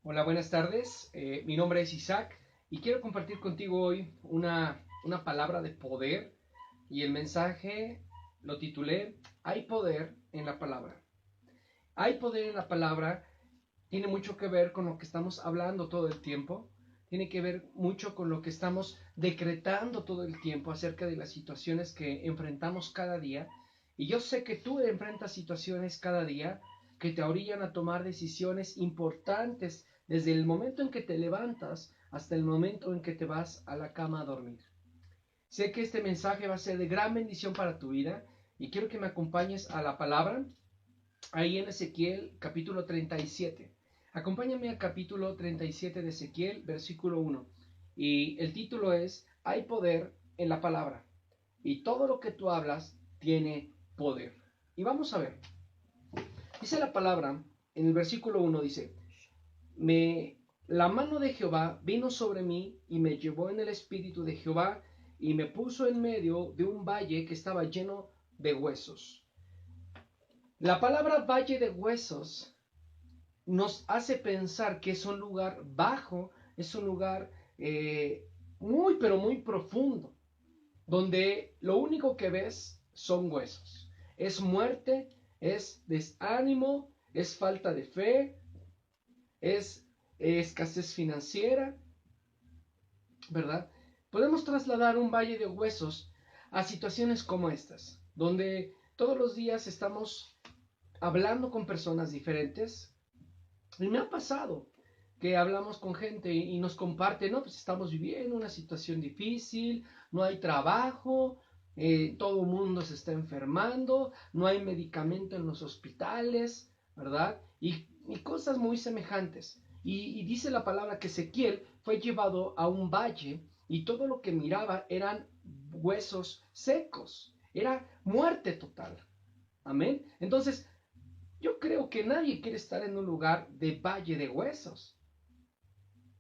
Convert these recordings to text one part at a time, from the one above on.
Hola, buenas tardes. Mi nombre es Isaac y quiero compartir contigo hoy una palabra de poder y el mensaje lo titulé Hay poder en la palabra. Hay poder en la palabra tiene mucho que ver con lo que estamos hablando todo el tiempo, tiene que ver mucho con lo que estamos decretando todo el tiempo acerca de las situaciones que enfrentamos cada día. Y yo sé que tú enfrentas situaciones cada día que te orillan a tomar decisiones importantes desde el momento en que te levantas hasta el momento en que te vas a la cama a dormir. Sé que este mensaje va a ser de gran bendición para tu vida y quiero que me acompañes a la palabra ahí en Ezequiel capítulo 37. Acompáñame al capítulo 37 de Ezequiel, versículo 1. Y el título es Hay poder en la palabra. Y todo lo que tú hablas tiene poder. Y vamos a ver. Dice la palabra, en el versículo 1 dice, la mano de Jehová vino sobre mí y me llevó en el espíritu de Jehová y me puso en medio de un valle que estaba lleno de huesos. La palabra valle de huesos nos hace pensar que es un lugar bajo, es un lugar muy, pero muy profundo, donde lo único que ves son huesos. Es muerte, es desánimo, es falta de fe, es escasez financiera, ¿verdad? Podemos trasladar un valle de huesos a situaciones como estas, donde todos los días estamos hablando con personas diferentes. Y me ha pasado que hablamos con gente y nos comparte, no, pues estamos viviendo una situación difícil, no hay trabajo, todo el mundo se está enfermando, no hay medicamento en los hospitales, ¿verdad? Y cosas muy semejantes. Y dice la palabra que Ezequiel fue llevado a un valle y todo lo que miraba eran huesos secos, era muerte total. Amén. Entonces, yo creo que nadie quiere estar en un lugar de valle de huesos.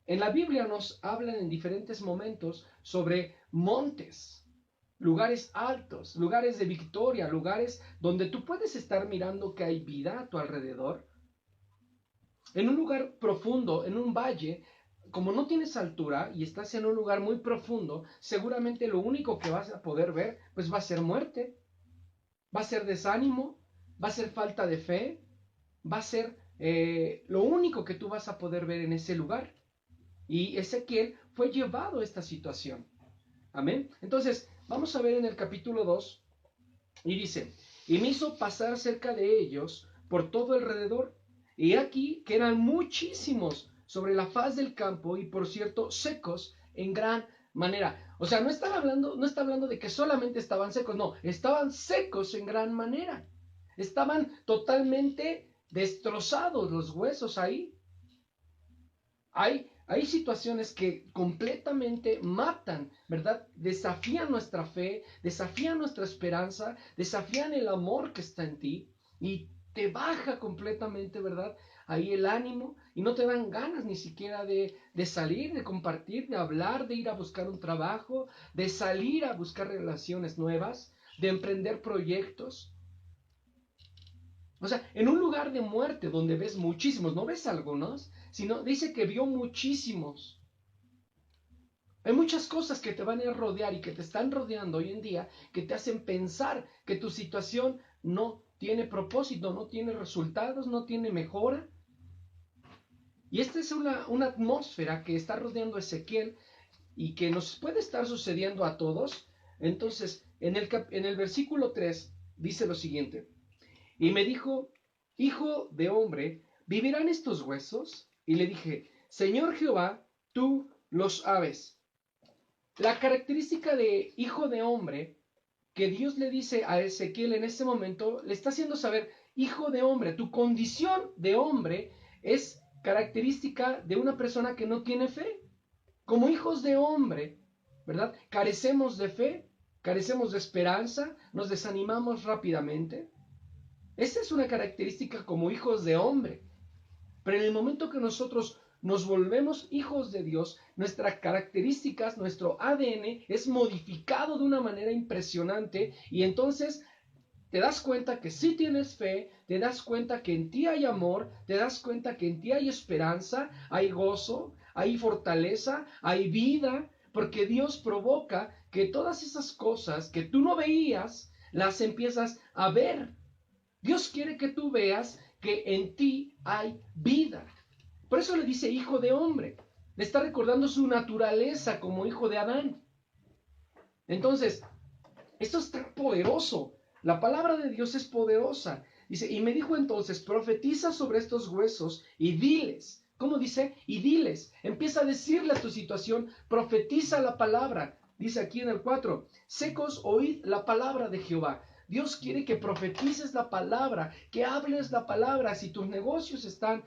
En la Biblia nos hablan en diferentes momentos sobre montes, lugares altos, lugares de victoria, lugares donde tú puedes estar mirando que hay vida a tu alrededor. En un lugar profundo, en un valle, como no tienes altura y estás en un lugar muy profundo, seguramente lo único que vas a poder ver pues va a ser muerte, va a ser desánimo, va a ser falta de fe, va a ser lo único que tú vas a poder ver en ese lugar. Y Ezequiel fue llevado a esta situación. Amén. Entonces, vamos a ver en el capítulo 2 y dice, y me hizo pasar cerca de ellos por todo alrededor, y aquí que eran muchísimos sobre la faz del campo y por cierto secos en gran manera. O sea, no está hablando de que solamente estaban secos, no, estaban secos en gran manera. Estaban totalmente destrozados los huesos ahí. Hay situaciones que completamente matan, ¿verdad? Desafían nuestra fe, desafían nuestra esperanza, desafían el amor que está en ti y te baja completamente, ¿verdad? Ahí el ánimo y no te dan ganas ni siquiera de salir, de compartir, de hablar, de ir a buscar un trabajo, de salir a buscar relaciones nuevas, de emprender proyectos. O sea, en un lugar de muerte donde ves muchísimos, no ves algunos, sino dice que vio muchísimos. Hay muchas cosas que te van a rodear y que te están rodeando hoy en día que te hacen pensar que tu situación no tiene propósito, no tiene resultados, no tiene mejora. Y esta es una atmósfera que está rodeando a Ezequiel y que nos puede estar sucediendo a todos. Entonces, en el versículo 3 dice lo siguiente. Y me dijo, hijo de hombre, ¿vivirán estos huesos? Y le dije, Señor Jehová, tú los sabes. La característica de hijo de hombre que Dios le dice a Ezequiel en ese momento, le está haciendo saber, hijo de hombre, tu condición de hombre es característica de una persona que no tiene fe. Como hijos de hombre, ¿verdad? Carecemos de fe, carecemos de esperanza, nos desanimamos rápidamente. Esa es una característica como hijos de hombre. Pero en el momento que nosotros nos volvemos hijos de Dios, nuestras características, nuestro ADN es modificado de una manera impresionante y entonces te das cuenta que sí tienes fe, te das cuenta que en ti hay amor, te das cuenta que en ti hay esperanza, hay gozo, hay fortaleza, hay vida, porque Dios provoca que todas esas cosas que tú no veías, las empiezas a ver. Dios quiere que tú veas que en ti hay vida. Por eso le dice hijo de hombre. Le está recordando su naturaleza como hijo de Adán. Entonces, esto es tan poderoso. La palabra de Dios es poderosa. Dice, y me dijo entonces, profetiza sobre estos huesos y diles. ¿Cómo dice? Y diles. Empieza a decirle a tu situación, profetiza la palabra. Dice aquí en el 4, secos, oíd la palabra de Jehová. Dios quiere que profetices la palabra, que hables la palabra. Si tus negocios están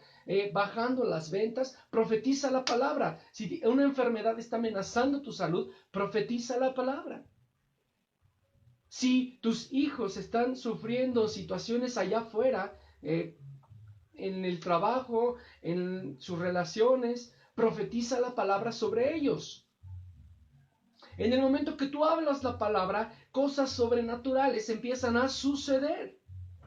bajando las ventas, profetiza la palabra. Si una enfermedad está amenazando tu salud, profetiza la palabra. Si tus hijos están sufriendo situaciones allá afuera, en el trabajo, en sus relaciones, profetiza la palabra sobre ellos. En el momento que tú hablas la palabra, cosas sobrenaturales empiezan a suceder,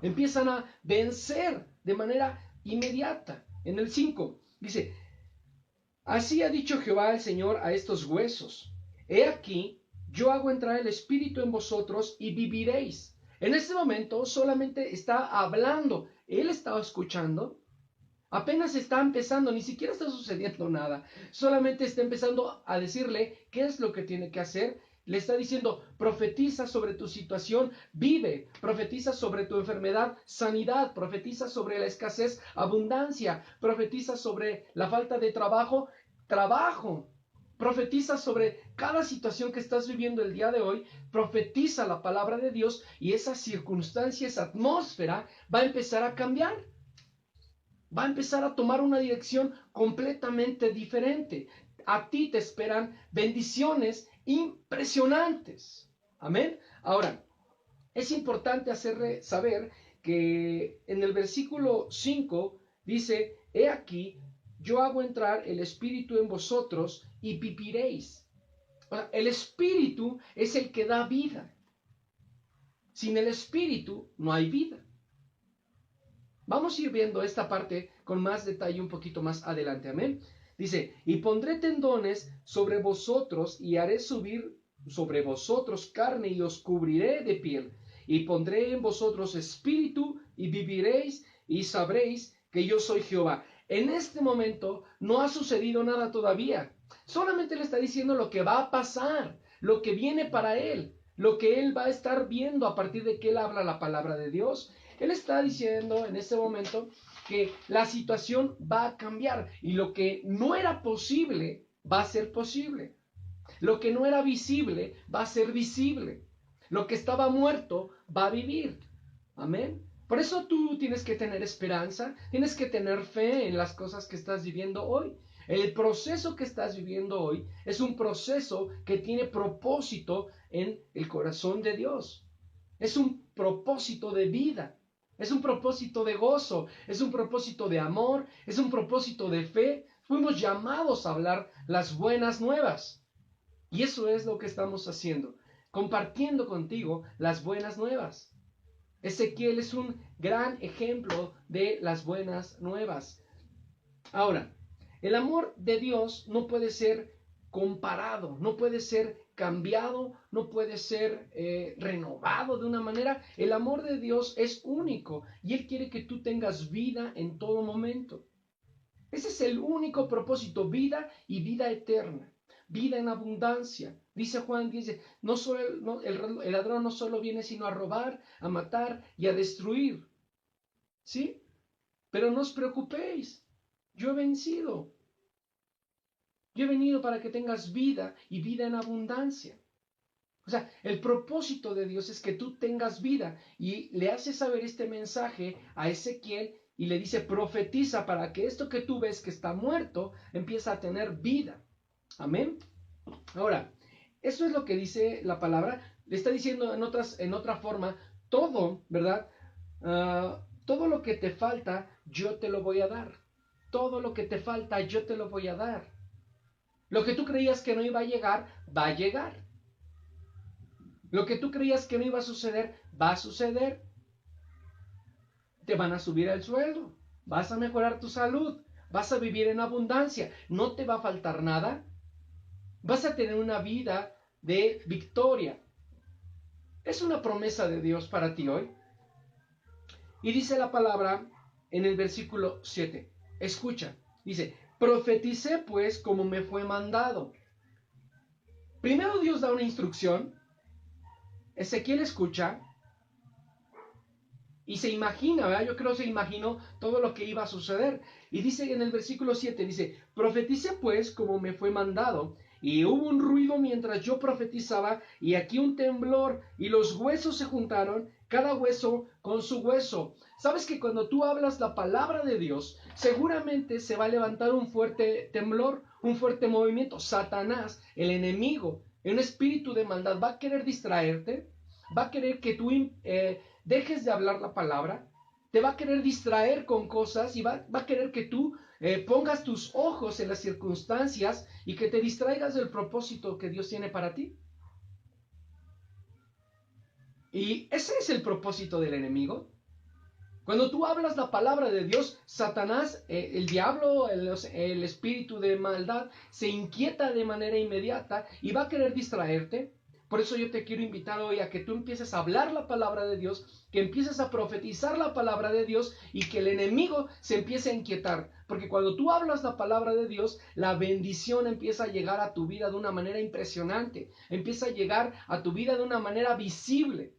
empiezan a vencer de manera inmediata. En el 5 dice, así ha dicho Jehová el Señor a estos huesos, he aquí, yo hago entrar el Espíritu en vosotros y viviréis. En este momento solamente está hablando, él estaba escuchando, apenas está empezando, ni siquiera está sucediendo nada, solamente está empezando a decirle qué es lo que tiene que hacer. Le está diciendo, profetiza sobre tu situación, vive, profetiza sobre tu enfermedad, sanidad, profetiza sobre la escasez, abundancia, profetiza sobre la falta de trabajo, trabajo. Profetiza sobre cada situación que estás viviendo el día de hoy, profetiza la palabra de Dios y esa circunstancia, esa atmósfera va a empezar a cambiar. Va a empezar a tomar una dirección completamente diferente. A ti te esperan bendiciones impresionantes. Amén. Ahora, es importante hacerle saber que en el versículo 5 dice, he aquí, yo hago entrar el Espíritu en vosotros y viviréis. O sea, el Espíritu es el que da vida. Sin el Espíritu no hay vida. Vamos a ir viendo esta parte con más detalle un poquito más adelante. Amén. Dice, y pondré tendones sobre vosotros y haré subir sobre vosotros carne y os cubriré de piel. Y pondré en vosotros espíritu y viviréis y sabréis que yo soy Jehová. En este momento no ha sucedido nada todavía. Solamente le está diciendo lo que va a pasar, lo que viene para él, lo que él va a estar viendo a partir de que él habla la palabra de Dios. Él está diciendo en este momento que la situación va a cambiar y lo que no era posible va a ser posible. Lo que no era visible va a ser visible. Lo que estaba muerto va a vivir. Amén. Por eso tú tienes que tener esperanza, tienes que tener fe en las cosas que estás viviendo hoy. El proceso que estás viviendo hoy es un proceso que tiene propósito en el corazón de Dios. Es un propósito de vida. Es un propósito de gozo, es un propósito de amor, es un propósito de fe. Fuimos llamados a hablar las buenas nuevas. Y eso es lo que estamos haciendo, compartiendo contigo las buenas nuevas. Ezequiel es un gran ejemplo de las buenas nuevas. Ahora, el amor de Dios no puede ser comparado, no puede ser cambiado, no puede ser renovado de una manera. El amor de Dios es único y Él quiere que tú tengas vida en todo momento. Ese es el único propósito, vida y vida eterna, vida en abundancia. Dice Juan, dice, el ladrón no solo viene sino a robar, a matar y a destruir. ¿Sí? Pero no os preocupéis, yo he vencido. Yo he venido para que tengas vida y vida en abundancia. O sea, el propósito de Dios es que tú tengas vida y le hace saber este mensaje a Ezequiel y le dice, profetiza para que esto que tú ves que está muerto empiece a tener vida. Amén. Ahora, eso es lo que dice la palabra. Le está diciendo en otra forma, todo, ¿verdad? Todo lo que te falta, yo te lo voy a dar. Todo lo que te falta, yo te lo voy a dar. Lo que tú creías que no iba a llegar, va a llegar. Lo que tú creías que no iba a suceder, va a suceder. te van a subir el sueldo, vas a mejorar tu salud, vas a vivir en abundancia, no te va a faltar nada, vas a tener una vida de victoria. Es una promesa de Dios para ti hoy. Y dice la palabra en el versículo 7. Escucha, dice, profeticé pues como me fue mandado. Primero Dios da una instrucción, Ezequiel escucha y se imagina, ¿verdad? Yo creo que se imaginó todo lo que iba a suceder. Y dice en el versículo 7, dice, profeticé pues como me fue mandado. Y hubo un ruido mientras yo profetizaba, y aquí un temblor, y los huesos se juntaron, cada hueso con su hueso. ¿Sabes que cuando tú hablas la palabra de Dios, seguramente se va a levantar un fuerte temblor, un fuerte movimiento? Satanás, el enemigo, un espíritu de maldad, va a querer distraerte, va a querer que tú dejes de hablar la palabra, te va a querer distraer con cosas y va a querer que tú pongas tus ojos en las circunstancias y que te distraigas del propósito que Dios tiene para ti. Y ese es el propósito del enemigo. Cuando tú hablas la palabra de Dios, Satanás, el diablo, el espíritu de maldad, se inquieta de manera inmediata y va a querer distraerte. Por eso yo te quiero invitar hoy a que tú empieces a hablar la palabra de Dios, que empieces a profetizar la palabra de Dios y que el enemigo se empiece a inquietar. Porque cuando tú hablas la palabra de Dios, la bendición empieza a llegar a tu vida de una manera impresionante, empieza a llegar a tu vida de una manera visible.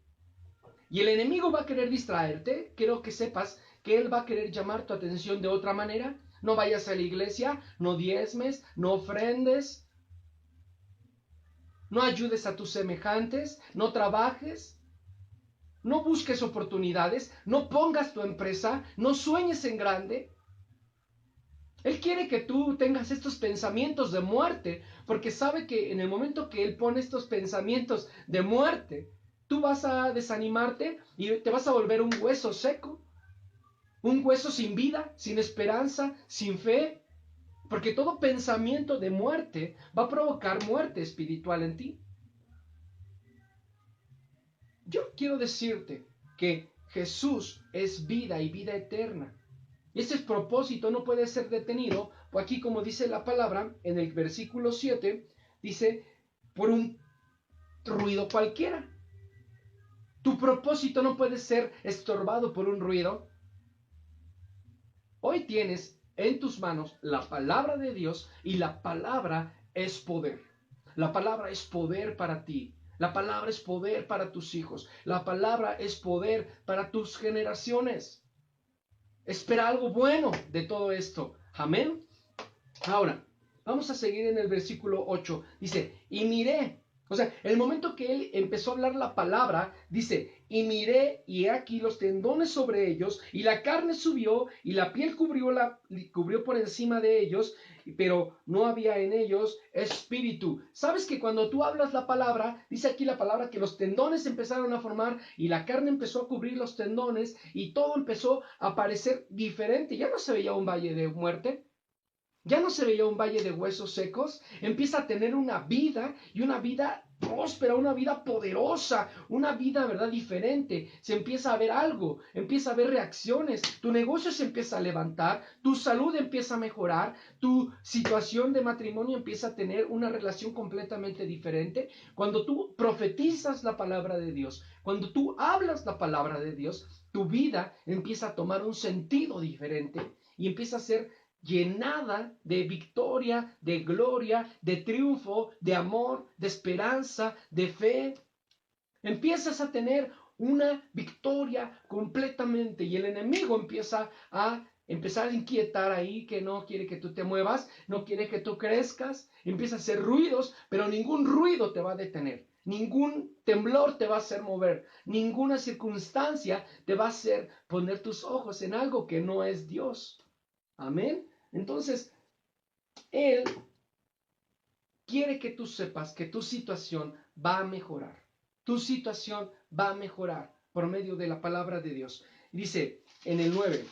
Y el enemigo va a querer distraerte. Quiero que sepas que él va a querer llamar tu atención de otra manera. No vayas a la iglesia, no diezmes, no ofrendes, no ayudes a tus semejantes, no trabajes, no busques oportunidades, no pongas tu empresa, no sueñes en grande. Él quiere que tú tengas estos pensamientos de muerte, porque sabe que en el momento que él pone estos pensamientos de muerte, tú vas a desanimarte y te vas a volver un hueso seco, un hueso sin vida, sin esperanza, sin fe, porque todo pensamiento de muerte va a provocar muerte espiritual en ti. Yo quiero decirte que Jesús es vida y vida eterna. Ese propósito no puede ser detenido, pues aquí como dice la palabra en el versículo 7, dice, por un ruido cualquiera. Tu propósito no puede ser estorbado por un ruido. Hoy tienes en tus manos la palabra de Dios y la palabra es poder. La palabra es poder para ti. La palabra es poder para tus hijos. La palabra es poder para tus generaciones. Espera algo bueno de todo esto. Amén. Ahora, vamos a seguir en el versículo 8. Dice, y miré. O sea, el momento que él empezó a hablar la palabra, dice, y miré, y he aquí los tendones sobre ellos, y la carne subió, y la piel cubrió por encima de ellos, pero no había en ellos espíritu. ¿Sabes que cuando tú hablas la palabra, dice aquí la palabra que los tendones empezaron a formar, y la carne empezó a cubrir los tendones, y todo empezó a parecer diferente? Ya no se veía un valle de muerte. Ya no se veía un valle de huesos secos, empieza a tener una vida y una vida próspera, una vida poderosa, una vida, ¿verdad?, diferente. Se empieza a ver algo, empieza a ver reacciones, tu negocio se empieza a levantar, tu salud empieza a mejorar, tu situación de matrimonio empieza a tener una relación completamente diferente. Cuando tú profetizas la palabra de Dios, cuando tú hablas la palabra de Dios, tu vida empieza a tomar un sentido diferente y empieza a ser llenada de victoria, de gloria, de triunfo, de amor, de esperanza, de fe. Empiezas a tener una victoria completamente y el enemigo empieza a empezar a inquietar ahí, que no quiere que tú te muevas, no quiere que tú crezcas, empieza a hacer ruidos, pero ningún ruido te va a detener. Ningún temblor te va a hacer mover, ninguna circunstancia te va a hacer poner tus ojos en algo que no es Dios. Amén. Entonces, Él quiere que tú sepas que tu situación va a mejorar. Tu situación va a mejorar por medio de la palabra de Dios. Dice en el 9,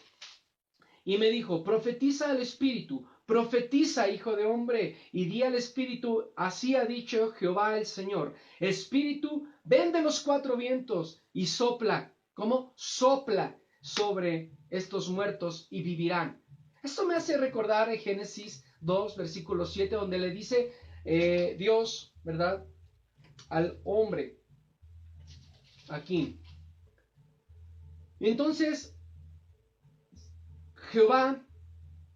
y me dijo, profetiza al Espíritu, profetiza, hijo de hombre, y di al Espíritu, así ha dicho Jehová el Señor. Espíritu, ven de los cuatro vientos y sopla. ¿Cómo? Sopla. sobre estos muertos y vivirán. Esto me hace recordar en Génesis 2, versículo 7, donde le dice Dios, ¿verdad?, al hombre aquí. Y entonces Jehová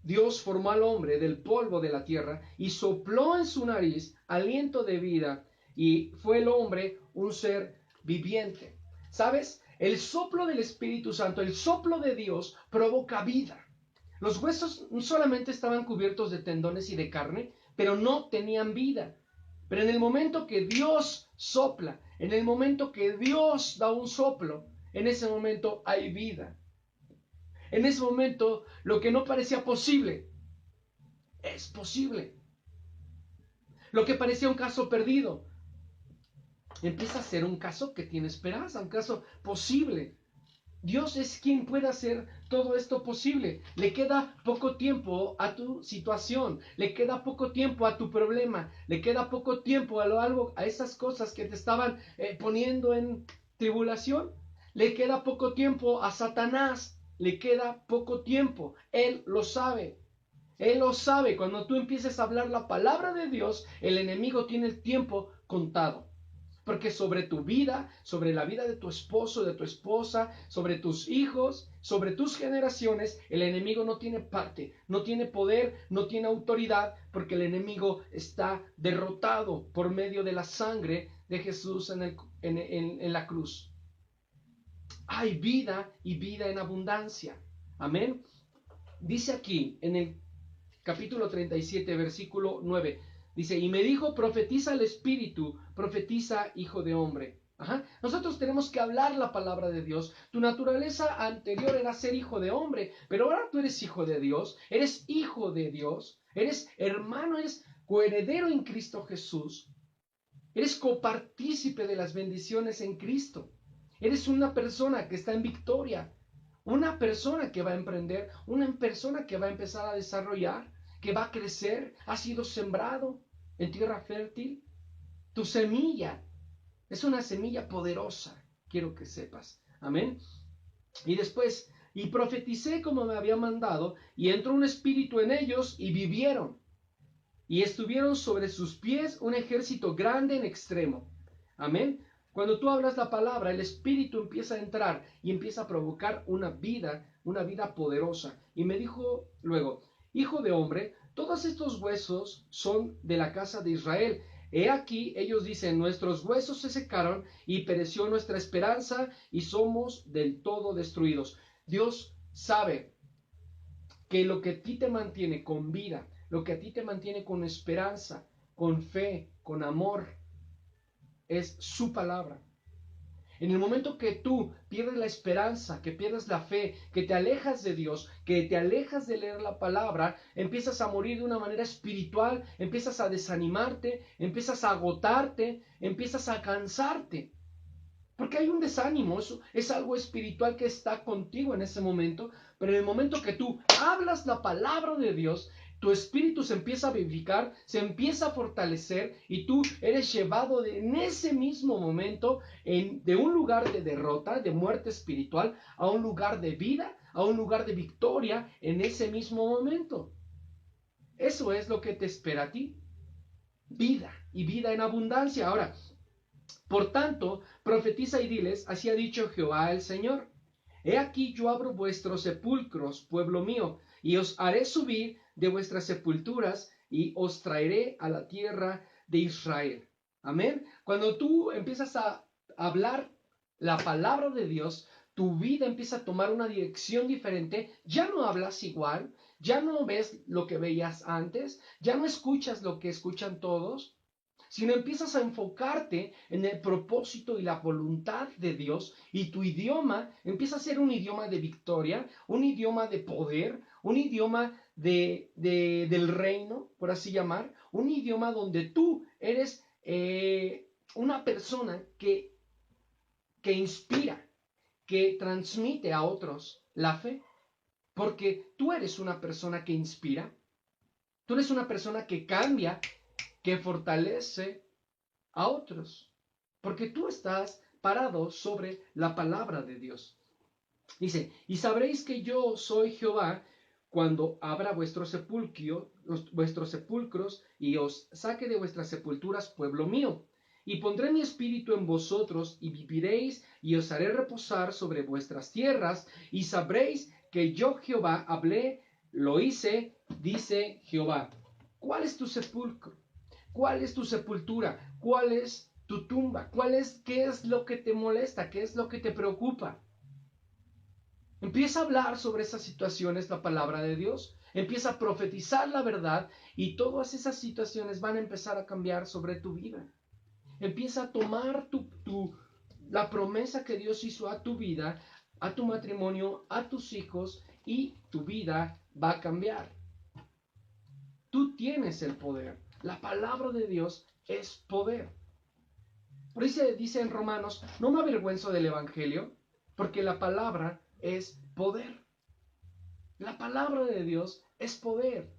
Dios formó al hombre del polvo de la tierra y sopló en su nariz aliento de vida, y fue el hombre un ser viviente. ¿Sabes? El soplo del Espíritu Santo, el soplo de Dios, provoca vida. Los huesos no solamente estaban cubiertos de tendones y de carne, pero no tenían vida. Pero en el momento que Dios sopla, en el momento que Dios da un soplo, en ese momento hay vida. En ese momento, lo que no parecía posible, es posible. Lo que parecía un caso perdido, empieza a ser un caso que tiene esperanza, un caso posible. Dios es quien puede hacer todo esto posible. Le queda poco tiempo a tu situación, le queda poco tiempo a tu problema, le queda poco tiempo a esas cosas que te estaban poniendo en tribulación. Le queda poco tiempo a Satanás, le queda poco tiempo. Él lo sabe. Él lo sabe. Cuando tú empieces a hablar la palabra de Dios, el enemigo tiene el tiempo contado. Porque sobre tu vida, sobre la vida de tu esposo, de tu esposa, sobre tus hijos, sobre tus generaciones, el enemigo no tiene parte, no tiene poder, no tiene autoridad, porque el enemigo está derrotado por medio de la sangre de Jesús en la cruz. Hay vida y vida en abundancia. Amén. Dice aquí en el capítulo 37, versículo 9. Dice, y me dijo, profetiza el Espíritu, profetiza, hijo de hombre. Ajá. Nosotros tenemos que hablar la palabra de Dios. Tu naturaleza anterior era ser hijo de hombre, pero ahora tú eres hijo de Dios, eres hijo de Dios, eres hermano, eres coheredero en Cristo Jesús, eres copartícipe de las bendiciones en Cristo. Eres una persona que está en victoria, una persona que va a emprender, una persona que va a empezar a desarrollar, que va a crecer, ha sido sembrado en tierra fértil. Tu semilla es una semilla poderosa, quiero que sepas. Amén. Y después, y profeticé como me había mandado, y entró un espíritu en ellos, y vivieron. Y estuvieron sobre sus pies un ejército grande en extremo. Amén. Cuando tú hablas la palabra, el Espíritu empieza a entrar y empieza a provocar una vida poderosa. Y me dijo luego, hijo de hombre, todos estos huesos son de la casa de Israel. He aquí, ellos dicen, nuestros huesos se secaron y pereció nuestra esperanza y somos del todo destruidos. Dios sabe que lo que a ti te mantiene con vida, lo que a ti te mantiene con esperanza, con fe, con amor, es su palabra. En el momento que tú pierdes la esperanza, que pierdes la fe, que te alejas de Dios, que te alejas de leer la palabra, empiezas a morir de una manera espiritual, empiezas a desanimarte, empiezas a agotarte, empiezas a cansarte. Porque hay un desánimo, eso es algo espiritual que está contigo en ese momento, pero en el momento que tú hablas la palabra de Dios, tu espíritu se empieza a vivificar, se empieza a fortalecer y tú eres llevado en ese mismo momento de un lugar de derrota, de muerte espiritual, a un lugar de vida, a un lugar de victoria en ese mismo momento. Eso es lo que te espera a ti. Vida y vida en abundancia. Ahora, por tanto, profetiza y diles, así ha dicho Jehová el Señor. He aquí yo abro vuestros sepulcros, pueblo mío, y os haré subir de vuestras sepulturas y os traeré a la tierra de Israel. Amén. Cuando tú empiezas a hablar la palabra de Dios, tu vida empieza a tomar una dirección diferente. Ya no hablas igual, ya no ves lo que veías antes, ya no escuchas lo que escuchan todos, sino empiezas a enfocarte en el propósito y la voluntad de Dios, y tu idioma empieza a ser un idioma de victoria, un idioma de poder, un idioma del reino, por así llamar, un idioma donde tú eres una persona que inspira, que transmite a otros la fe, porque tú eres una persona que inspira, tú eres una persona que cambia, que fortalece a otros, porque tú estás parado sobre la palabra de Dios. Dice, y sabréis que yo soy Jehová cuando abra vuestros sepulcros y os saque de vuestras sepulturas, pueblo mío. Y pondré mi espíritu en vosotros y viviréis y os haré reposar sobre vuestras tierras y sabréis que yo Jehová hablé, lo hice, dice Jehová. ¿Cuál es tu sepulcro? ¿Cuál es tu sepultura? ¿Cuál es tu tumba? ¿Qué es lo que te molesta? ¿Qué es lo que te preocupa? Empieza a hablar sobre esas situaciones la palabra de Dios. Empieza a profetizar la verdad y todas esas situaciones van a empezar a cambiar sobre tu vida. Empieza a tomar la promesa que Dios hizo a tu vida, a tu matrimonio, a tus hijos y tu vida va a cambiar. Tú tienes el poder. La palabra de Dios es poder. Por eso dice en Romanos, no me avergüenzo del Evangelio, porque la palabra es poder. La palabra de Dios es poder.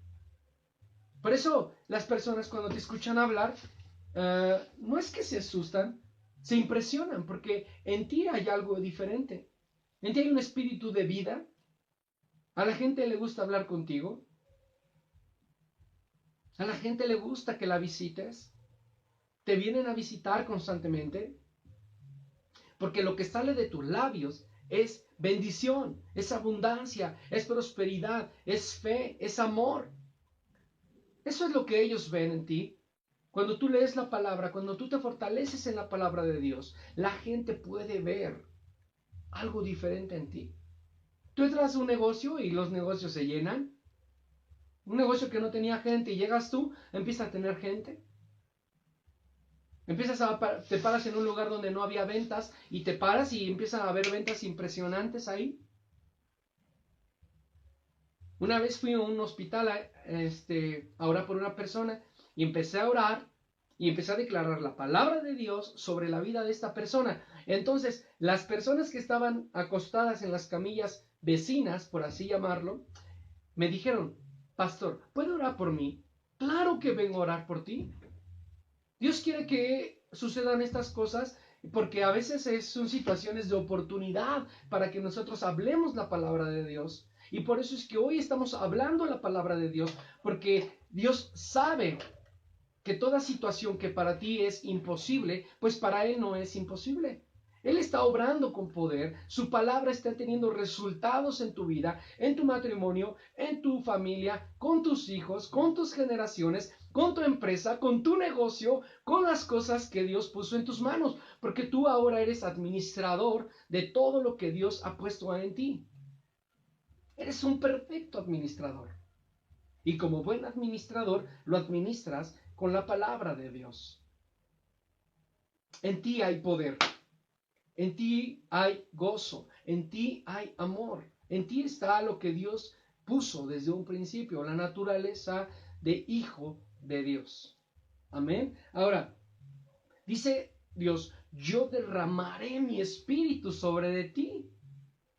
Por eso las personas cuando te escuchan hablar, no es que se asustan, se impresionan, porque en ti hay algo diferente. En ti hay un espíritu de vida. A la gente le gusta hablar contigo. A la gente le gusta que la visites. Te vienen a visitar constantemente. Porque lo que sale de tus labios es bendición, es abundancia, es prosperidad, es fe, es amor. Eso es lo que ellos ven en ti. Cuando tú lees la palabra, cuando tú te fortaleces en la palabra de Dios, la gente puede ver algo diferente en ti. Tú entras a un negocio y los negocios se llenan. Un negocio que no tenía gente y llegas tú, empieza a tener gente. Te paras en un lugar donde no había ventas y te paras y empiezan a haber ventas impresionantes ahí. Una vez fui a un hospital a orar por una persona y empecé a orar y empecé a declarar la palabra de Dios sobre la vida de esta persona. Entonces, las personas que estaban acostadas en las camillas vecinas, por así llamarlo, me dijeron, pastor, ¿puede orar por mí? Claro que vengo a orar por ti. Dios quiere que sucedan estas cosas porque a veces son situaciones de oportunidad para que nosotros hablemos la palabra de Dios. Y por eso es que hoy estamos hablando la palabra de Dios, porque Dios sabe que toda situación que para ti es imposible, pues para Él no es imposible. Él está obrando con poder, su palabra está teniendo resultados en tu vida, en tu matrimonio, en tu familia, con tus hijos, con tus generaciones, con tu empresa, con tu negocio, con las cosas que Dios puso en tus manos, porque tú ahora eres administrador de todo lo que Dios ha puesto en ti. Eres un perfecto administrador. Y como buen administrador, lo administras con la palabra de Dios. En ti hay poder. En ti hay gozo, en ti hay amor, en ti está lo que Dios puso desde un principio, la naturaleza de hijo de Dios. Amén. Ahora, dice Dios, yo derramaré mi espíritu sobre de ti.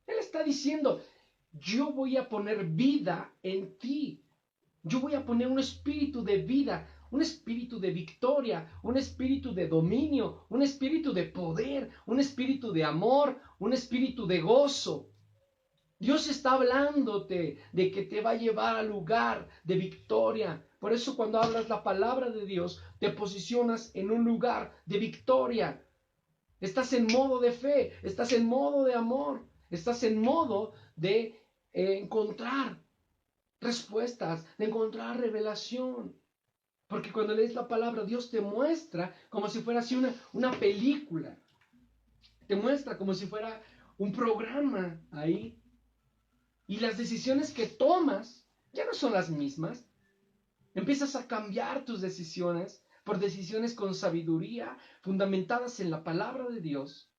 Él está diciendo, yo voy a poner vida en ti. Yo voy a poner un espíritu de vida, un espíritu de victoria, un espíritu de dominio, un espíritu de poder, un espíritu de amor, un espíritu de gozo. Dios está hablándote de que te va a llevar al lugar de victoria. Por eso cuando hablas la palabra de Dios, te posicionas en un lugar de victoria. Estás en modo de fe, estás en modo de amor, estás en modo de encontrar respuestas, de encontrar revelación. Porque cuando lees la palabra, Dios te muestra como si fuera así una película. Te muestra como si fuera un programa ahí. Y las decisiones que tomas ya no son las mismas. Empiezas a cambiar tus decisiones por decisiones con sabiduría, fundamentadas en la palabra de Dios.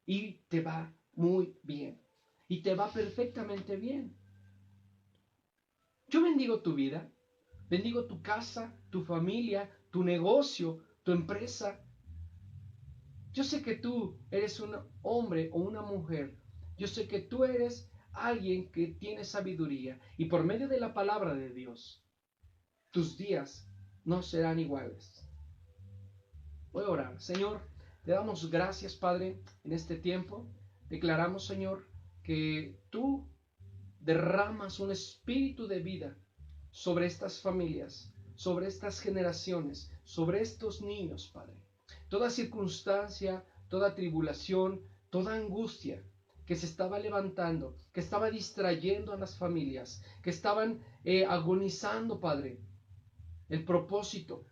Y te va muy bien. Y te va perfectamente bien. Yo bendigo tu vida, bendigo tu casa, tu familia, tu negocio, tu empresa. Yo sé que tú eres un hombre o una mujer. Yo sé que tú eres alguien que tiene sabiduría y por medio de la palabra de Dios, tus días no serán iguales. Voy a orar. Señor, te damos gracias, Padre, en este tiempo. Declaramos, Señor, que tú derramas un espíritu de vida sobre estas familias, sobre estas generaciones, sobre estos niños, Padre. Toda circunstancia, toda tribulación, toda angustia que se estaba levantando, que estaba distrayendo a las familias, que estaban agonizando, Padre, el propósito.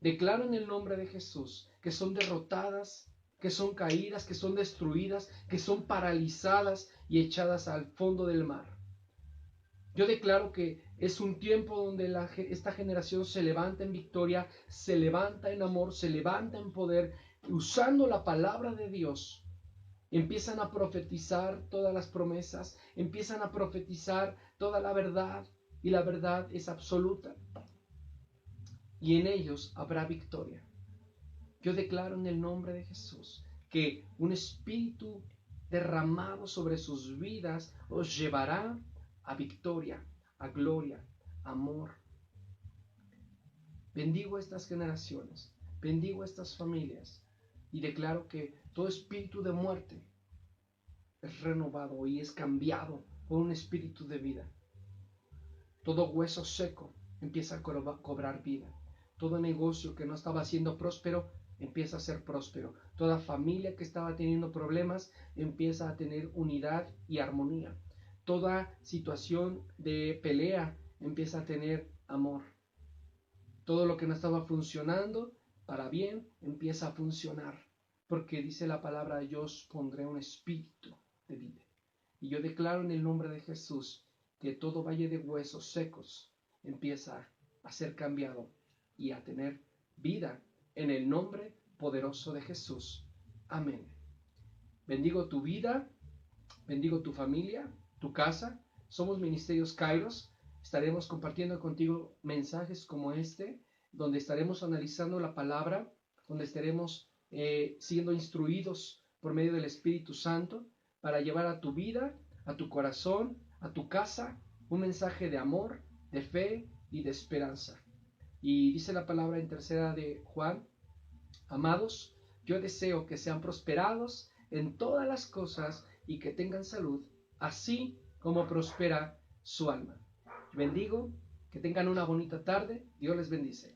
Declaro en el nombre de Jesús que son derrotadas, que son caídas, que son destruidas, que son paralizadas y echadas al fondo del mar. Yo declaro que es un tiempo donde esta generación se levanta en victoria, se levanta en amor, se levanta en poder, usando la palabra de Dios. Empiezan a profetizar todas las promesas, empiezan a profetizar toda la verdad, y la verdad es absoluta. Y en ellos habrá victoria. Yo declaro en el nombre de Jesús que un espíritu derramado sobre sus vidas os llevará a victoria, a gloria, amor. Bendigo estas generaciones, bendigo estas familias y declaro que todo espíritu de muerte es renovado y es cambiado por un espíritu de vida. Todo hueso seco empieza a cobrar vida. Todo negocio que no estaba siendo próspero empieza a ser próspero. Toda familia que estaba teniendo problemas empieza a tener unidad y armonía. Toda situación de pelea empieza a tener amor. Todo lo que no estaba funcionando para bien empieza a funcionar. Porque dice la palabra, yo os pondré un espíritu de vida. Y yo declaro en el nombre de Jesús que todo valle de huesos secos empieza a ser cambiado y a tener vida en el nombre poderoso de Jesús. Amén. Bendigo tu vida, bendigo tu familia, tu casa. Somos Ministerios Kairos. Estaremos compartiendo contigo mensajes como este, donde estaremos analizando la palabra, donde estaremos siendo instruidos por medio del Espíritu Santo para llevar a tu vida, a tu corazón, a tu casa, un mensaje de amor, de fe y de esperanza. Y dice la palabra en 3 de Juan, amados, yo deseo que sean prosperados en todas las cosas y que tengan salud, así como prospera su alma. Bendigo, que tengan una bonita tarde. Dios les bendice.